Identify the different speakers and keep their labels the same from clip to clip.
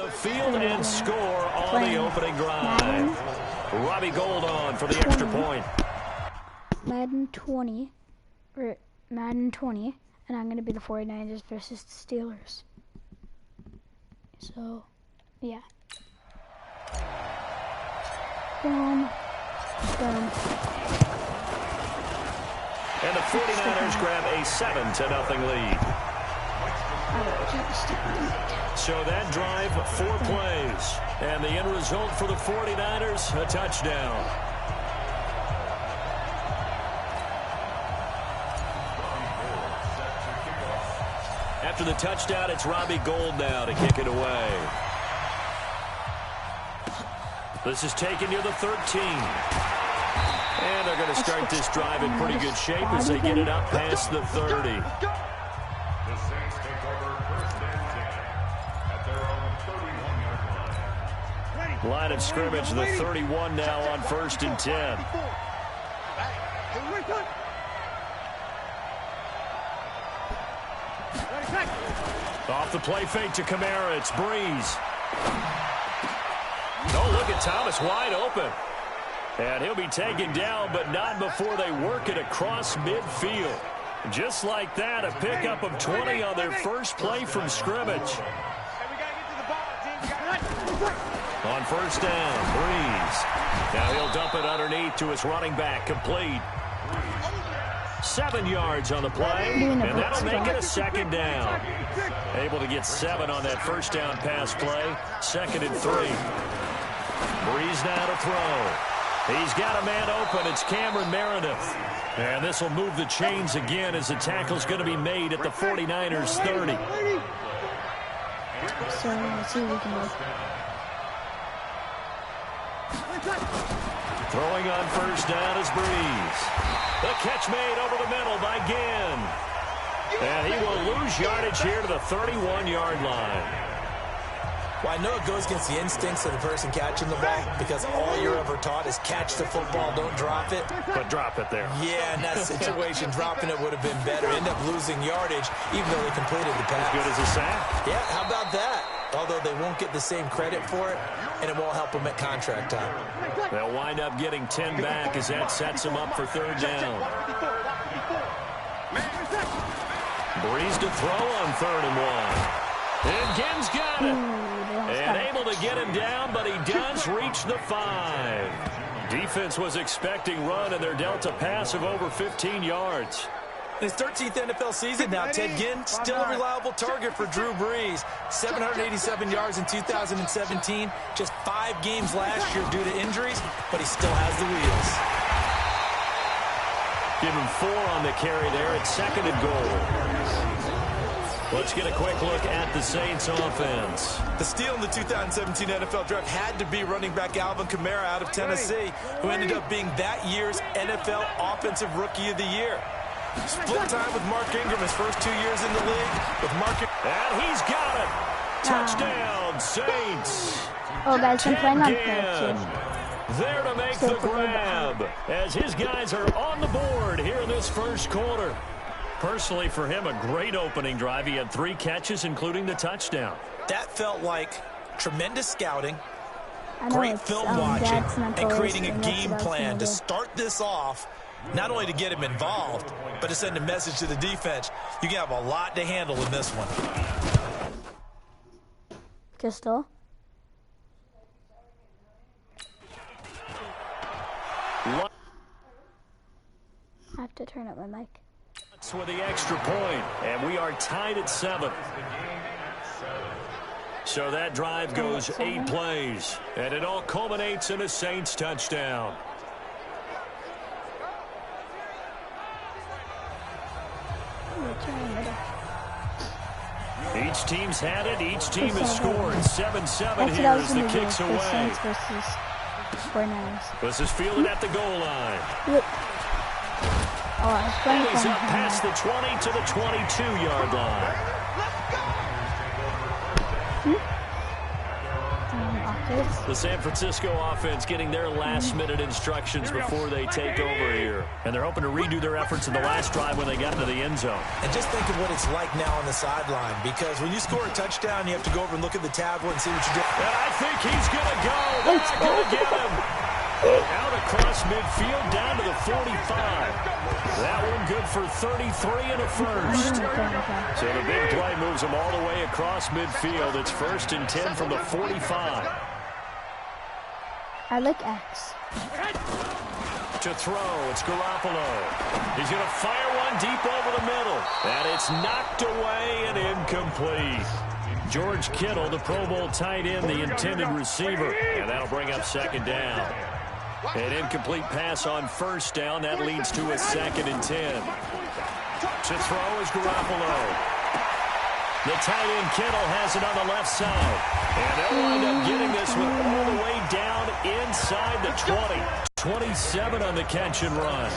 Speaker 1: the field and score on the opening drive. Robbie Gould on for the extra point.
Speaker 2: Madden 20, and I'm going to be the 49ers versus the Steelers. So, yeah. Boom. Boom.
Speaker 1: And the 49ers grab a 7-0 lead. So that drive, 4 plays. And the end result for the 49ers, a touchdown. After the touchdown, it's Robbie Gould now to kick it away. This is taken near the 13. And they're going to start this drive in pretty good shape as they get it up past the 30. Line of scrimmage, the 31 now on 1st and 10. Off the play fake to Kamara, it's Breeze. Oh, look at Thomas wide open. And he'll be taken down, but not before they work it across midfield. Just like that, a pickup of 20 on their first play from scrimmage. On 1st down, Breeze. Now he'll dump it underneath to his running back, complete. 7 yards on the play, and that'll make it a 2nd down. Able to get 7 on that 1st down pass play. 2nd and 3. Breeze now to throw. He's got a man open. It's Cameron Meredith. And this will move the chains again as the tackle's going to be made at the 49ers 30.
Speaker 2: So let's see what we can do.
Speaker 1: Throwing on 1st down is Breeze. The catch made over the middle by Ginn. And he will lose yardage here to the 31-yard line.
Speaker 3: Well, I know it goes against the instincts of the person catching the ball because all you're ever taught is catch the football, don't drop it.
Speaker 1: But drop it there.
Speaker 3: Yeah, in that situation, dropping it would have been better. End up losing yardage, even though they completed the pass.
Speaker 1: As good as a sack.
Speaker 3: Yeah, how about that? Although they won't get the same credit for it, and it won't help them at contract time.
Speaker 1: They'll wind up getting 10 back as that sets them up for 3rd down. Breeze to throw on 3rd and 1. And Ginn's got it. And able to get him down, but he does reach the 5. Defense was expecting run, and they're dealt a pass of over 15 yards.
Speaker 3: In his 13th NFL season now, Ted Ginn still a reliable target for Drew Brees. 787 yards in 2017, just 5 games last year due to injuries, but he still has the wheels.
Speaker 1: Give him 4 on the carry there at 2nd and goal. Let's get a quick look at the Saints offense.
Speaker 3: The steal in the 2017 NFL draft had to be running back Alvin Kamara out of Tennessee, who ended up being that year's NFL Offensive Rookie of the Year. Split time with Mark Ingram his first 2 years in the league. With Mark,
Speaker 1: and he's got it. Touchdown, Saints.
Speaker 2: Oh, guys, I'm playing on too.
Speaker 1: There to make the grab as his guys are on the board here in this first quarter. Personally, for him, a great opening drive. He had 3 catches, including the touchdown.
Speaker 3: That felt like tremendous scouting, great film watching, and creating a game plan to start this off, not only to get him involved, but to send a message to the defense. You can have a lot to handle in this one.
Speaker 2: Crystal. I have to turn up my mic.
Speaker 1: For the extra point, and we are tied at 7. So that drive goes 8 plays, and it all culminates in a Saints touchdown. Each team's had it. Each team has scored. 7-7 here as the kick's away. This is fielded at the goal line.
Speaker 2: Yep. Oh,
Speaker 1: and he's up past the 20 to the 22-yard line. The San Francisco offense getting their last-minute instructions before they take over here. And they're hoping to redo their efforts in the last drive when they got into the end zone.
Speaker 3: And just think of what it's like now on the sideline, because when you score a touchdown, you have to go over and look at the tablet and see what you do.
Speaker 1: And I think he's going to go. They're not going to get him. Out across midfield, down to the 45. That one good for 33 and a first. So the big play moves them all the way across midfield. It's 1st and 10 from the 45.
Speaker 2: I like X.
Speaker 1: To throw, it's Garoppolo. He's going to fire one deep over the middle. And it's knocked away and incomplete. George Kittle, the Pro Bowl tight end, the intended receiver. And that'll bring up 2nd down. An incomplete pass on 1st down. That leads to a 2nd and 10. To throw is Garoppolo. The tight end Kittle has it on the left side. And they'll wind up getting this one all the way down inside the 20. 27 on the catch and run.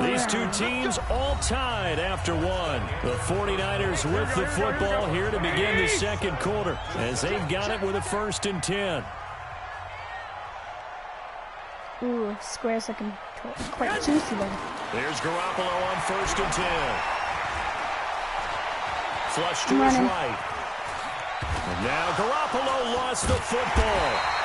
Speaker 1: These two teams all tied after one. The 49ers with the football here to begin the 2nd quarter as they've got it with a 1st and 10.
Speaker 2: Ooh, squares looking quite juicy there.
Speaker 1: There's Garoppolo on 1st and 10. Flush to his right. And now Garoppolo lost the football.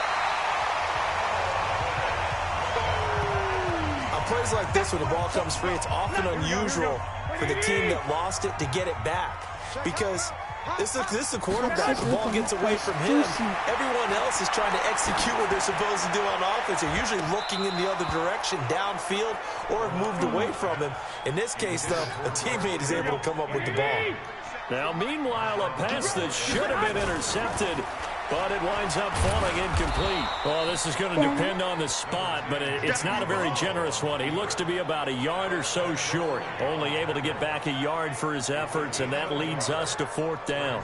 Speaker 3: Plays like this when the ball comes free, it's often unusual for the team that lost it to get it back, because this is a quarterback. The ball gets away from him. Everyone else is trying to execute what they're supposed to do on offense. They're usually looking in the other direction, downfield, or have moved away from him. In this case, though, a teammate is able to come up with the ball.
Speaker 1: Now, meanwhile, a pass that should have been intercepted, but it winds up falling incomplete. Well, this is going to depend on the spot, but it's not a very generous one. He looks to be about a yard or so short, only able to get back a yard for his efforts, and that leads us to 4th down.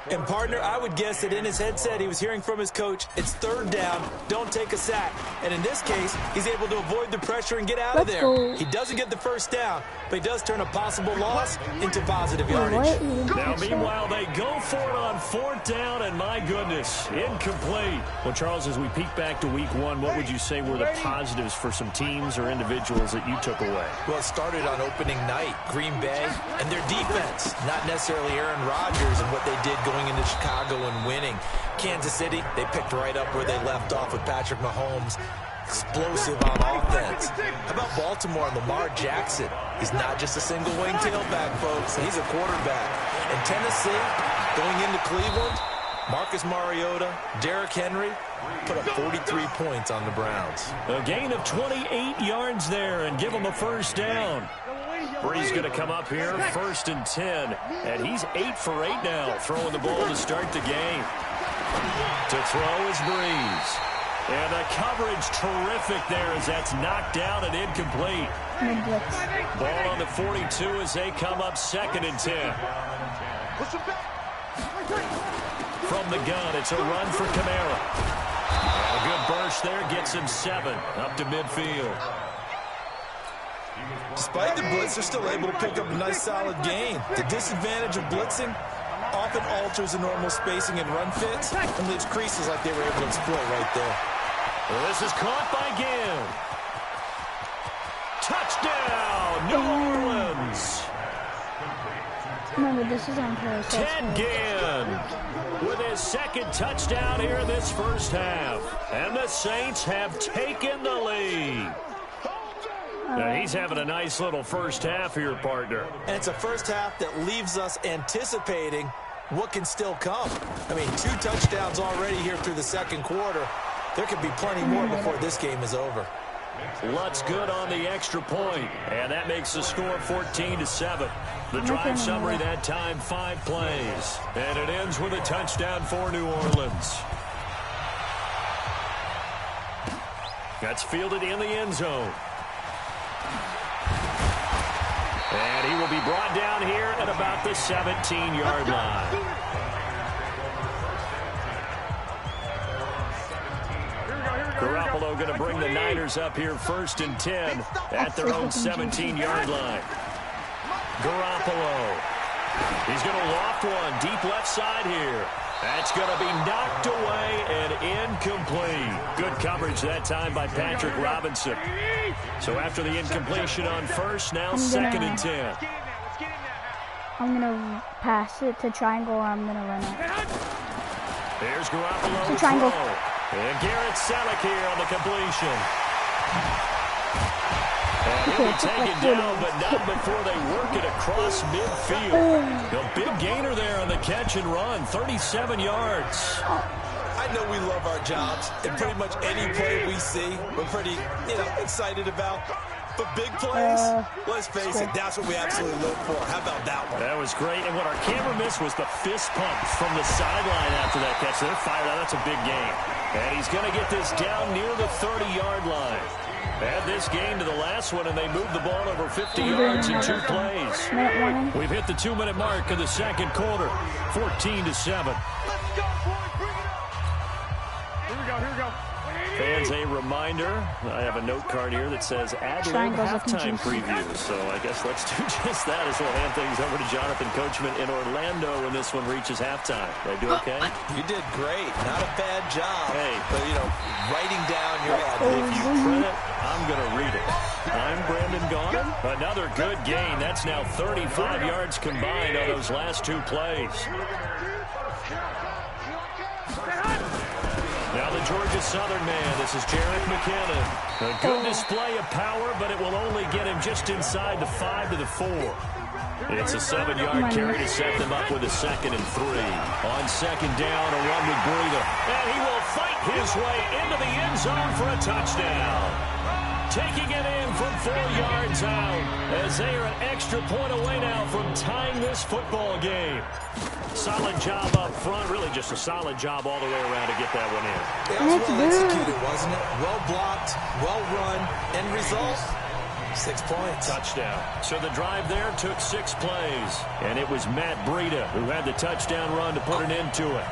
Speaker 3: And, partner, I would guess that in his headset he was hearing from his coach, it's 3rd down, don't take a sack. And in this case, he's able to avoid the pressure and get out of there. He doesn't get the 1st down, but he does turn a possible loss into positive yardage.
Speaker 1: Now, meanwhile, they go for it on 4th down, and my goodness, incomplete. Well, Charles, as we peek back to week 1, what would you say were the positives for some teams or individuals that you took away?
Speaker 3: Well, it started on opening night, Green Bay, and their defense, not necessarily Aaron Rodgers and what they did going into Chicago and winning. Kansas City, they picked right up where they left off with Patrick Mahomes. Explosive on offense. How about Baltimore and Lamar Jackson? He's not just a single wing tailback, folks. He's a quarterback. And Tennessee, going into Cleveland, Marcus Mariota, Derrick Henry, put up 43 points on the Browns.
Speaker 1: A gain of 28 yards there and give them a 1st down. Brees going to come up here, 1st and 10. And he's 8 for 8 now, throwing the ball to start the game. To throw is Brees. And the coverage terrific there as that's knocked down and incomplete. Ball on the 42 as they come up 2nd and 10. From the gun, it's a run for Kamara. A good burst there gets him 7 up to midfield.
Speaker 3: Despite the blitz, they're still able to pick up a nice solid gain. The disadvantage of blitzing often alters the normal spacing and run fits and leaves creases like they were able to exploit right there.
Speaker 1: Well, this is caught by Ginn. Touchdown, New Orleans.
Speaker 2: Remember, this is on purpose.
Speaker 1: Ted Ginn with his 2nd touchdown here in this 1st half. And the Saints have taken the lead. Now, he's having a nice little 1st half here, partner.
Speaker 3: And it's a 1st half that leaves us anticipating what can still come. I mean, 2 touchdowns already here through the 2nd quarter. There could be plenty more before this game is over.
Speaker 1: Lutz good on the extra point, and that makes the score 14-7. The drive summary that time, 5 plays. And it ends with a touchdown for New Orleans. That's fielded in the end zone. And he will be brought down here at about the 17-yard line. Garoppolo going to bring the Niners up here 1st and 10 at their own 17-yard line. Garoppolo He's going to loft one deep left side here. That's going to be knocked away and incomplete. Good coverage that time by Patrick Robinson. So after the incompletion on first, now 2nd and 10.
Speaker 2: I'm going to pass it to triangle, or I'm going to run it.
Speaker 1: There's Garoppolo
Speaker 2: to triangle.
Speaker 1: And Garrett Selleck here on the completion. And he'll be taken down, but not before they work it across midfield. A big gainer there on the catch and run, 37 yards.
Speaker 3: I know we love our jobs, and pretty much any play we see, we're pretty, excited about. But big plays, let's face it, that's what we absolutely look for. How about that one?
Speaker 1: That was great, and what our camera missed was the fist pump from the sideline after that catch. They're fired out. That's a big game. And he's going to get this down near the 30-yard line. Add this game to the last one, and they moved the ball over 50 yards in 2 plays. We've hit the 2-minute mark in the second quarter, 14-7.
Speaker 4: Let's go, boys. Bring it up. Here we go.
Speaker 1: Fans, a reminder, I have a note card here that says ad-lib halftime preview. So I guess let's do just that as we'll hand things over to Jonathan Coachman in Orlando when this one reaches halftime. Did I do okay?
Speaker 3: You did great. Not a bad job.
Speaker 1: Hey.
Speaker 3: But, writing down your ad-lib.
Speaker 1: If you print it, I'm going to read it. I'm Brandon Gaudin. Another good gain. That's now 35 yards combined on those last 2 plays. Now the Georgia Southern man, this is Jerick McKinnon. A good display of power, but it will only get him just inside the 5 to the 4. It's a 7-yard carry to set them up with a 2nd and 3. On 2nd down, a run with Breida. And he will fight his way into the end zone for a touchdown. Taking it in from 4 yards out as they are an extra point away now from tying this football game. Solid job up front, really just a solid job all the way around to get that one in.
Speaker 3: It was well executed, wasn't it? Well blocked, well run, end result, 6 points.
Speaker 1: Touchdown. So the drive there took 6 plays, and it was Matt Breida who had the touchdown run to put an end to it.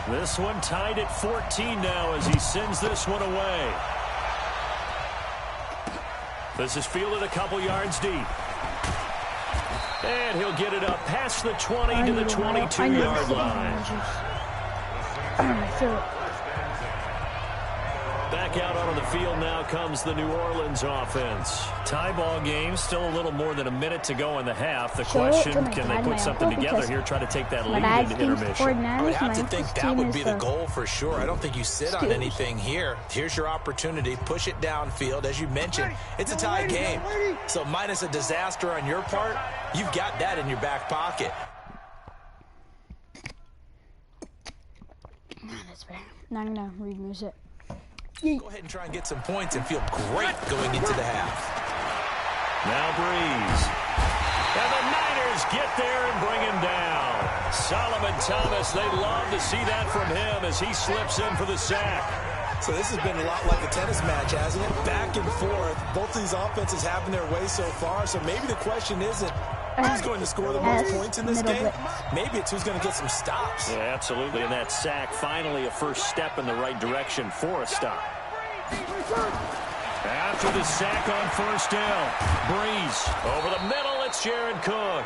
Speaker 1: This one tied at 14 now as he sends this one away. This is fielded a couple yards deep. And he'll get it up past the 20 to the 22-yard line. Back out onto the field now comes the New Orleans offense. Tie ball game, still a little more than a minute to go in the half. The question, can they put something together here, try to take that lead into intermission?
Speaker 3: I would have to think that would be the goal for sure. I don't think you sit on anything here. Here's your opportunity. Push it downfield. As you mentioned, it's a tie game. So minus a disaster on your part, you've got that in your back pocket.
Speaker 2: That's fair. Now I'm going to read music.
Speaker 3: Go ahead and try and get some points and feel great going into the half.
Speaker 1: Now Breeze. And the Niners get there and bring him down. Solomon Thomas, they love to see that from him as he slips in for the sack.
Speaker 3: So this has been a lot like a tennis match, hasn't it? Back and forth. Both these offenses having their way so far. So maybe the question isn't who's going to score the most points in this game. Maybe it's who's going to get some stops.
Speaker 1: Yeah, absolutely. And that sack, finally a first step in the right direction for a stop. After the sack on first down, Breeze over the middle. It's Jared Cook.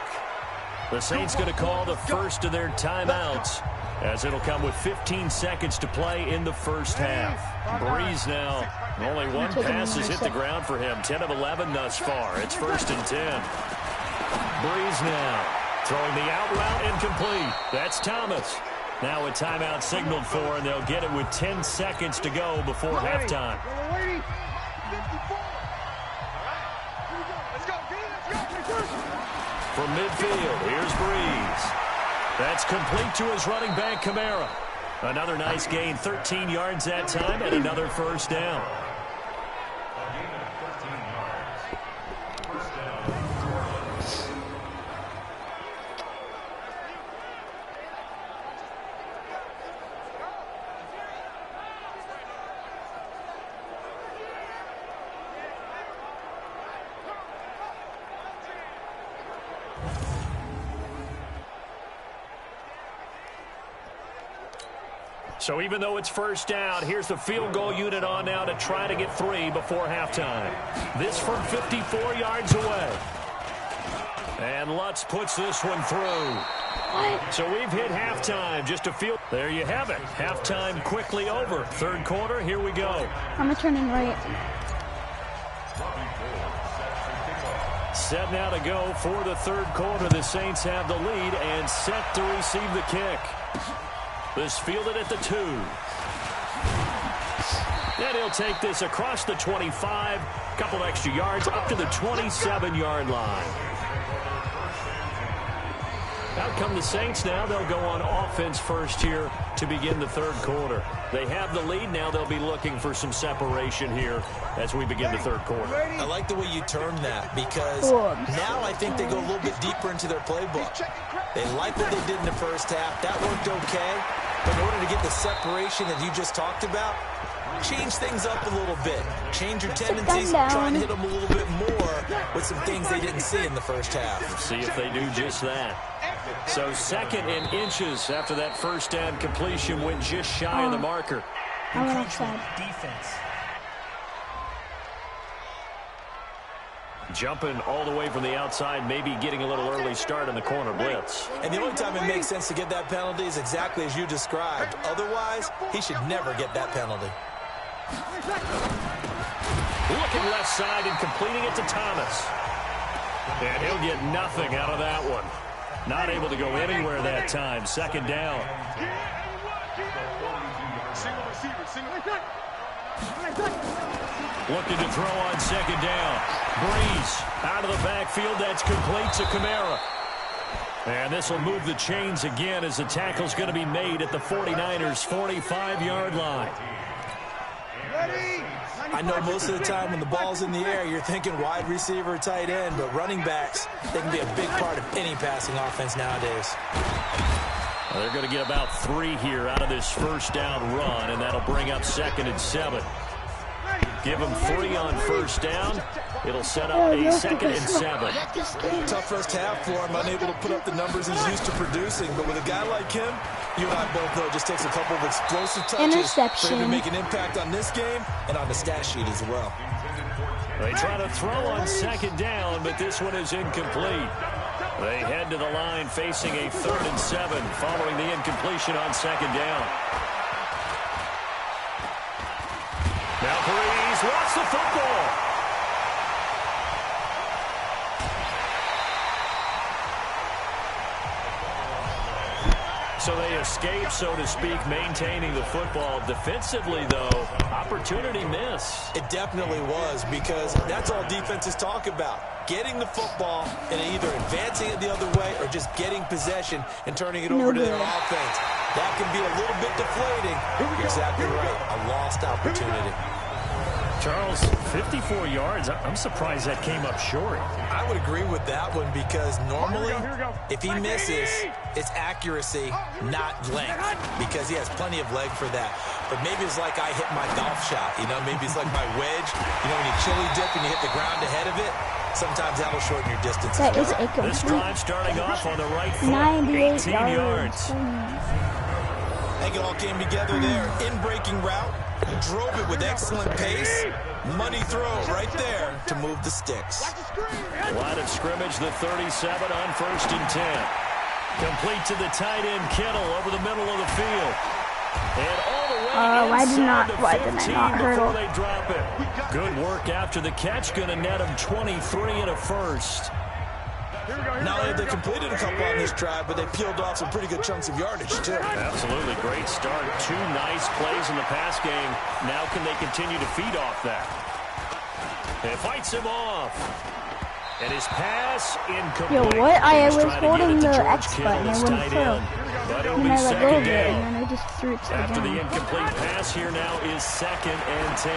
Speaker 1: The Saints going to call the first of their timeouts as it'll come with 15 seconds to play in the first half. Breeze now, only one pass has hit the ground for him. 10 of 11 thus far. It's 1st and 10. Breeze now throwing the out route incomplete. That's Thomas. Now a timeout signaled for, and they'll get it with 10 seconds to go before halftime. From midfield, here's Breeze. That's complete to his running back, Kamara. Another nice gain, 13 yards that time, and another first down. So even though it's first down, here's the field goal unit on now to try to get 3 before halftime. This from 54 yards away. And Lutz puts this one through. What? So we've hit halftime. Just a field. There you have it. Halftime quickly over. Third quarter, here we go.
Speaker 2: I'm going to turn in right.
Speaker 1: Set now to go for the third quarter. The Saints have the lead and set to receive the kick. This fielded at the 2. And he'll take this across the 25. Couple extra yards up to the 27-yard line. Out come the Saints now. They'll go on offense first here to begin the third quarter. They have the lead. Now they'll be looking for some separation here as we begin the third quarter.
Speaker 3: I like the way you termed that because now I think they go a little bit deeper into their playbook. They like what they did in the first half. That worked okay. But in order to get the separation that you just talked about, change things up a little bit. Change your tendencies, try and hit them a little bit more with some things they didn't see in the first half.
Speaker 1: We'll see if they do just that. So 2nd and inches after that first down completion went just shy of the marker.
Speaker 2: Encroachment
Speaker 3: defense.
Speaker 1: Jumping all the way from the outside, maybe getting a little early start in the corner blitz.
Speaker 3: And the only time it makes sense to get that penalty is exactly as you described. Otherwise, he should never get that penalty.
Speaker 1: Looking left side and completing it to Thomas. And he'll get nothing out of that one. Not able to go anywhere that time. 2nd down. Looking to throw on 2nd down. Breeze out of the backfield. That's complete to Kamara. And this will move the chains again as the tackle's going to be made at the 49ers' 45-yard line.
Speaker 3: I know most of the time when the ball's in the air, you're thinking wide receiver, tight end, but running backs, they can be a big part of any passing offense nowadays.
Speaker 1: Well, they're going to get about 3 here out of this first down run, and that'll bring up 2nd and 7. Give them 3 on first down. It'll set up a 2nd and 7.
Speaker 3: Tough first half for him, unable to put up the numbers he's used to producing. But with a guy like him, you and I both know it just takes a couple of explosive touches for him to make an impact on this game and on the stat sheet as well.
Speaker 1: They try to throw on 2nd down, but this one is incomplete. They head to the line facing a 3rd and 7 following the incompletion on 2nd down. Now Breeze wants the football. So they escape, so to speak, maintaining the football. Defensively, though, opportunity miss.
Speaker 3: It definitely was, because that's all defenses talk about. Getting the football and either advancing it the other way or just getting possession and turning it over to their offense. That can be a little bit deflating. You're exactly right. A lost opportunity.
Speaker 1: Charles, 54 yards. I'm surprised that came up short.
Speaker 3: I would agree with that one because normally if he misses, it's accuracy, not length, because he has plenty of leg for that. But maybe it's like I hit my golf shot, you know, maybe it's like my wedge. You know, when you chili dip and you hit the ground ahead of it, sometimes that'll shorten your distance.
Speaker 2: That is a complete.
Speaker 1: This drive starting off on the right foot, 18 yards.
Speaker 3: I think it all came together there. In-breaking route, drove it with excellent pace. Money throw right there to move the sticks.
Speaker 1: Line of scrimmage, the 37 on 1st and 10. Complete to the tight end, Kittle, over the middle of the field. And all the way inside the 15 before they drop it. Good work after the catch. Going to net him 23 and a first.
Speaker 3: Not only have they completed a couple on this drive, but they peeled off some pretty good chunks of yardage, too.
Speaker 1: Absolutely. Great start. 2 nice plays in the pass game. Now can they continue to feed off that? It fights him off. And his pass incomplete.
Speaker 2: Yo, what? I was holding the X button. I wouldn't throw. And I let go of it, and then I just threw it to the
Speaker 1: After
Speaker 2: ground.
Speaker 1: the incomplete pass, here now is 2nd and 10.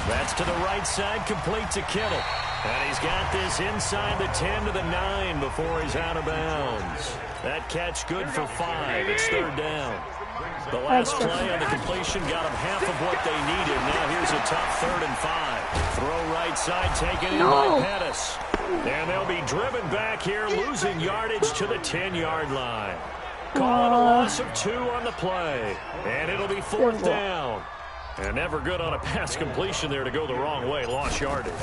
Speaker 1: That's to the right side, complete to Kittle. And he's got this inside the 10 to the 9 before he's out of bounds. That catch good for 5. It's 3rd down. The last play on the completion got them half of what they needed. Now here's a tough 3rd and 5. Throw right side, taken in by Pettis. And they'll be driven back here, losing yardage to the 10-yard line. Call it a loss of 2 on the play. And it'll be 4th down. And never good on a pass completion there to go the wrong way. Lost yardage.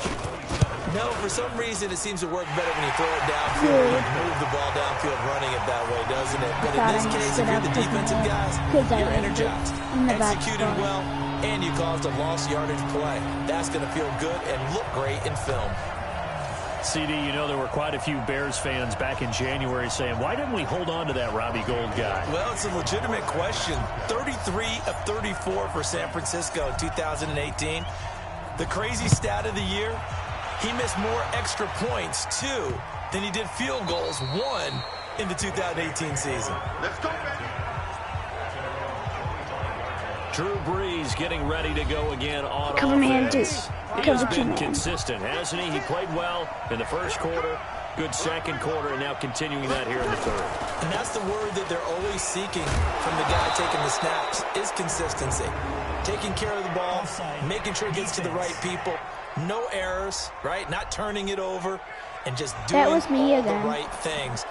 Speaker 3: No, for some reason it seems to work better when you throw it downfield. You move the ball downfield running it that way, doesn't it? But in this case, if you're the defensive guys, you're energized, executed well, and you caused a lost yardage play. That's going to feel good and look great in film.
Speaker 1: CD, you know there were quite a few Bears fans back in January saying, why didn't we hold on to that Robbie Gould guy?
Speaker 3: Well, it's a legitimate question. 33 of 34 for San Francisco in 2018. The crazy stat of the year, he missed more extra points, 2, than he did field goals, 1, in the 2018 season.
Speaker 4: Let's go, baby.
Speaker 1: Drew Brees getting ready to go again on offense. He has been consistent, hasn't he? He played well in the first quarter, good second quarter, and now continuing that here in the third.
Speaker 3: And that's the word that they're always seeking from the guy taking the snaps, is consistency. Taking care of the ball, making sure it gets to the right people, no errors, right? Not turning it over, and just doing all the right things.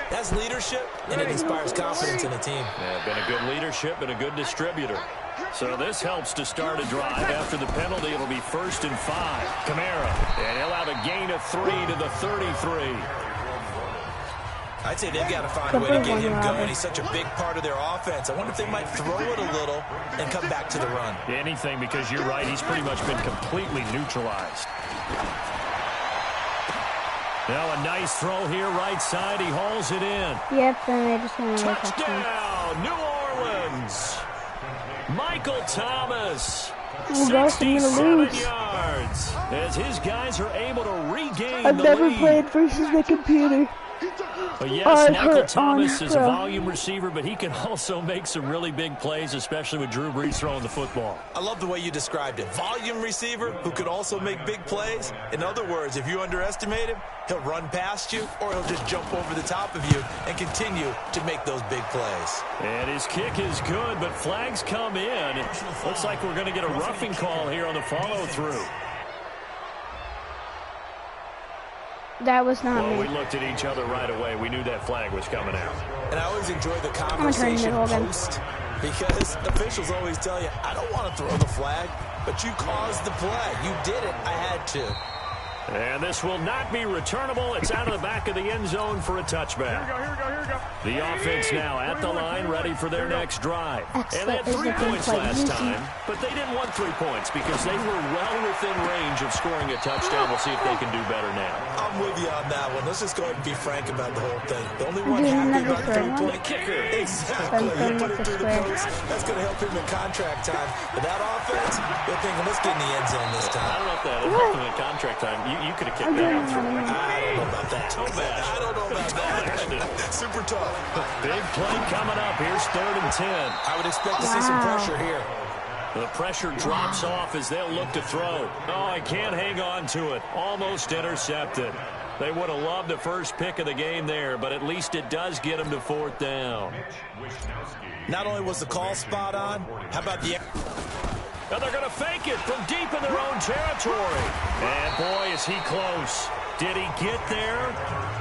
Speaker 3: That's leadership, and it inspires confidence in a team.
Speaker 1: Yeah, been a good leadership and a good distributor. So this helps to start a drive. After the penalty, it'll be 1st and 5. Kamara, and he'll have a gain of 3 to the 33.
Speaker 3: I'd say they've got to find a way to get him going. He's such a big part of their offense. I wonder if they might throw it a little and come back to the run.
Speaker 1: Anything, because you're right. He's pretty much been completely neutralized. Now a nice throw here, right side. He hauls it in.
Speaker 2: Yep, and they just went
Speaker 1: touchdown, New Orleans. Michael Thomas,
Speaker 2: 67
Speaker 1: yards, as his guys are able to regain
Speaker 2: I've
Speaker 1: the
Speaker 2: never
Speaker 1: lead.
Speaker 2: played versus the computer.
Speaker 1: But yes, Michael Thomas is a volume receiver, but he can also make some really big plays, especially with Drew Brees throwing the football.
Speaker 3: I love the way you described it. Volume receiver who could also make big plays. In other words, if you underestimate him, he'll run past you or he'll just jump over the top of you and continue to make those big plays.
Speaker 1: And his kick is good, but flags come in. Looks like we're going to get a roughing call here on the follow-through.
Speaker 2: That was not me.
Speaker 1: We looked at each other right away. We knew that flag was coming out.
Speaker 3: And I always enjoy the conversation post because officials always tell you, I don't want to throw the flag, but you caused the play. You did it. I had to.
Speaker 1: And this will not be returnable. It's out of the back of the end zone for a touchback.
Speaker 4: Here we go.
Speaker 1: The offense now at the line, ready for their next drive. And they had 3 points last time, but they didn't want 3 points because they were well within range of scoring a touchdown. We'll see if they can do better now.
Speaker 3: I'm with you on that one. Let's just go ahead and be frank about the whole thing. The only one happy about the 3-point
Speaker 1: kicker.
Speaker 3: Exactly. You put it through the post. That's going to help him in contract time. But that offense, they're thinking, let's get in the end zone this time.
Speaker 1: I don't know if that is helping in contract time. You could have kicked that one through.
Speaker 3: I don't know about that.
Speaker 1: I
Speaker 3: don't know about that. Super tough.
Speaker 1: Big play coming up. Here's 3rd and 10.
Speaker 3: I would expect to see some pressure here.
Speaker 1: The pressure drops off as they'll look to throw. Oh, I can't hang on to it. Almost intercepted. They would have loved the first pick of the game there, but at least it does get them to 4th down.
Speaker 3: Not only was the call spot on, how about the...
Speaker 1: And they're going to fake it from deep in their own territory. And boy, is he close. Did he get there?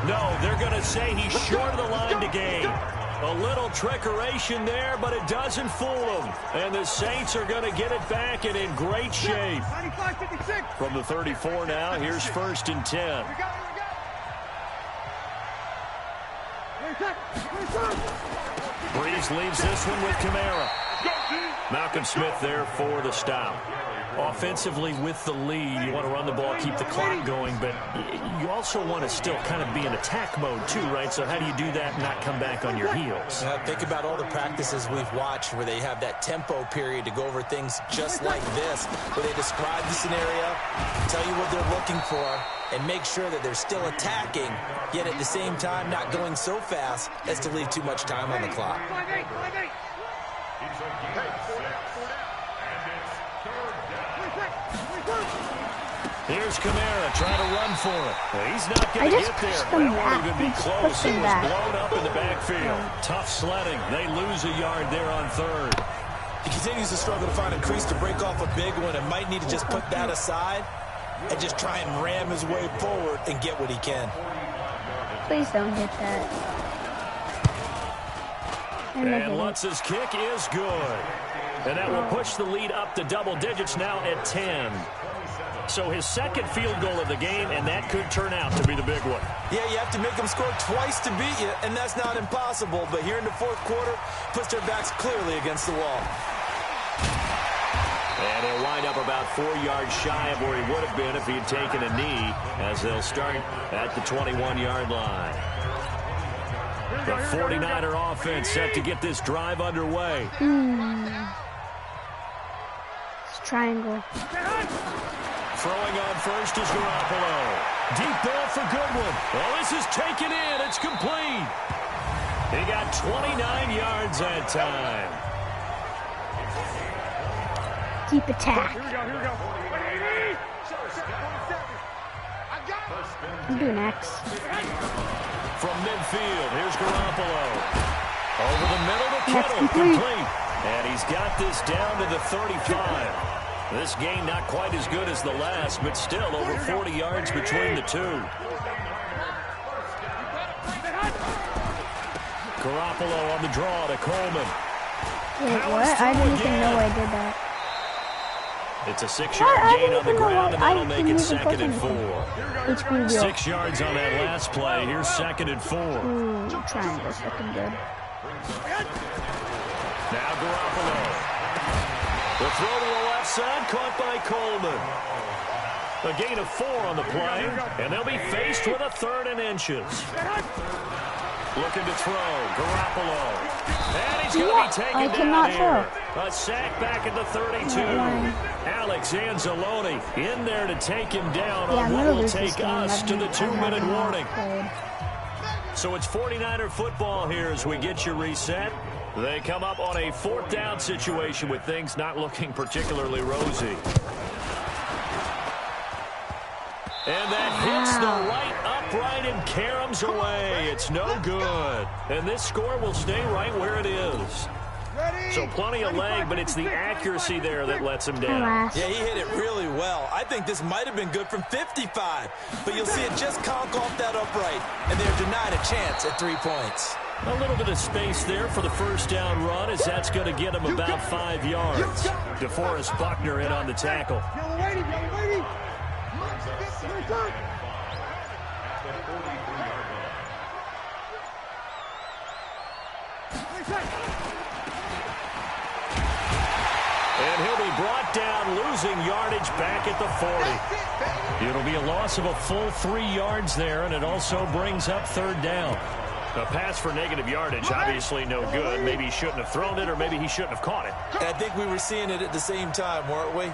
Speaker 1: No, they're going to say he's short of the line to gain. A little trickeration there, but it doesn't fool them. And the Saints are going to get it back and in great shape. From the 34 now, here's 1st and 10. Brees leaves this one with Kamara. Malcolm Smith there for the stop. Offensively with the lead, you want to run the ball, keep the clock going, but you also want to still kind of be in attack mode too, right? So how do you do that and not come back on your heels?
Speaker 3: Think about all the practices we've watched where they have that tempo period to go over things just like this, where they describe the scenario, tell you what they're looking for, and make sure that they're still attacking, yet at the same time not going so fast as to leave too much time on the clock.
Speaker 1: Here's Kamara trying to run for it. He's not going to get there. That won't even be close. He was blown up in the backfield. Tough sledding. They lose a yard there on 3rd.
Speaker 3: He continues to struggle to find a crease to break off a big one and might need to just put that aside and just try and ram his way forward and get what he can.
Speaker 2: Please don't hit that.
Speaker 1: And Lutz's kick is good. And that will push the lead up to double digits now at 10. So his second field goal of the game, and that could turn out to be the big one.
Speaker 3: Yeah, you have to make them score twice to beat you, and that's not impossible. But here in the fourth quarter, puts their backs clearly against the wall.
Speaker 1: And he'll wind up about 4 yards shy of where he would have been if he had taken a knee, as they'll start at the 21-yard line. The 49er offense set to get this drive underway.
Speaker 2: It's triangle.
Speaker 1: Throwing on first is Garoppolo. Deep ball for Goodwin. Well, this is taken in. It's complete. He got 29 yards that time.
Speaker 2: Deep attack.
Speaker 4: Here we go.
Speaker 2: I'm doing X.
Speaker 1: From midfield, here's Garoppolo. Over the middle to
Speaker 2: That's
Speaker 1: Kittle,
Speaker 2: complete.
Speaker 1: And he's got this down to the 35. This game not quite as good as the last, but still over 40 yards between the two. Garoppolo on the draw to Coleman.
Speaker 2: Wait, what? I didn't even know I did that.
Speaker 1: It's a 6-yard gain on the ground, and that'll make it 2nd and 4. 6 yards on that last play. Here's 2nd and 4.
Speaker 2: Ooh, triangle's looking good.
Speaker 1: Now Garoppolo. The throw to the left side, caught by Coleman. A gain of 4 on the play, and they'll be faced with a 3rd and inches. Looking to throw, Garoppolo. And he's going to be taken down here. A sack back at the 32. Alex Anzalone in there to take him down on what will take us to the 2-minute warning. So it's 49er football here as we get you reset. They come up on a 4th down situation with things not looking particularly rosy. And that hits the right upright and caroms away. It's no good. And this score will stay right where it is. So plenty of leg, but it's the accuracy there that lets him down.
Speaker 3: Yeah, he hit it really well. I think this might have been good from 55. But you'll see it just conk off that upright. And they're denied a chance at 3 points.
Speaker 1: A little bit of space there for the first down run, as that's going to get him about 5 yards. DeForest Buckner in on the tackle. And he'll be brought down, losing yardage back at the 40. It'll be a loss of a full 3 yards there, and it also brings up 3rd down. A pass for negative yardage, obviously no good. Maybe he shouldn't have thrown it, or maybe he shouldn't have caught it.
Speaker 3: I think we were seeing it at the same time, weren't we?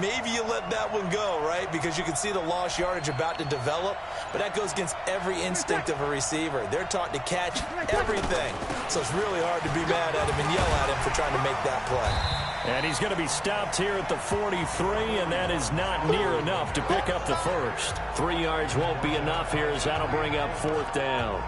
Speaker 3: Maybe you let that one go, right? Because you can see the lost yardage about to develop. But that goes against every instinct of a receiver. They're taught to catch everything. So it's really hard to be mad at him and yell at him for trying to make that play.
Speaker 1: And he's going to be stopped here at the 43, and that is not near enough to pick up the first. 3 yards won't be enough here, as that'll bring up 4th down.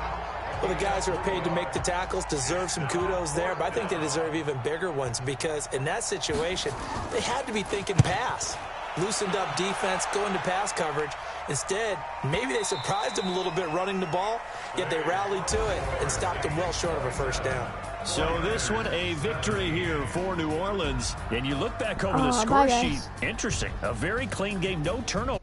Speaker 3: Well, the guys who are paid to make the tackles deserve some kudos there, but I think they deserve even bigger ones because in that situation, they had to be thinking pass. Loosened up defense, going to pass coverage. Instead, maybe they surprised them a little bit running the ball, yet they rallied to it and stopped them well short of a first down.
Speaker 1: So this one, a victory here for New Orleans. And you look back over the score sheet. Interesting. A very clean game, no turnovers.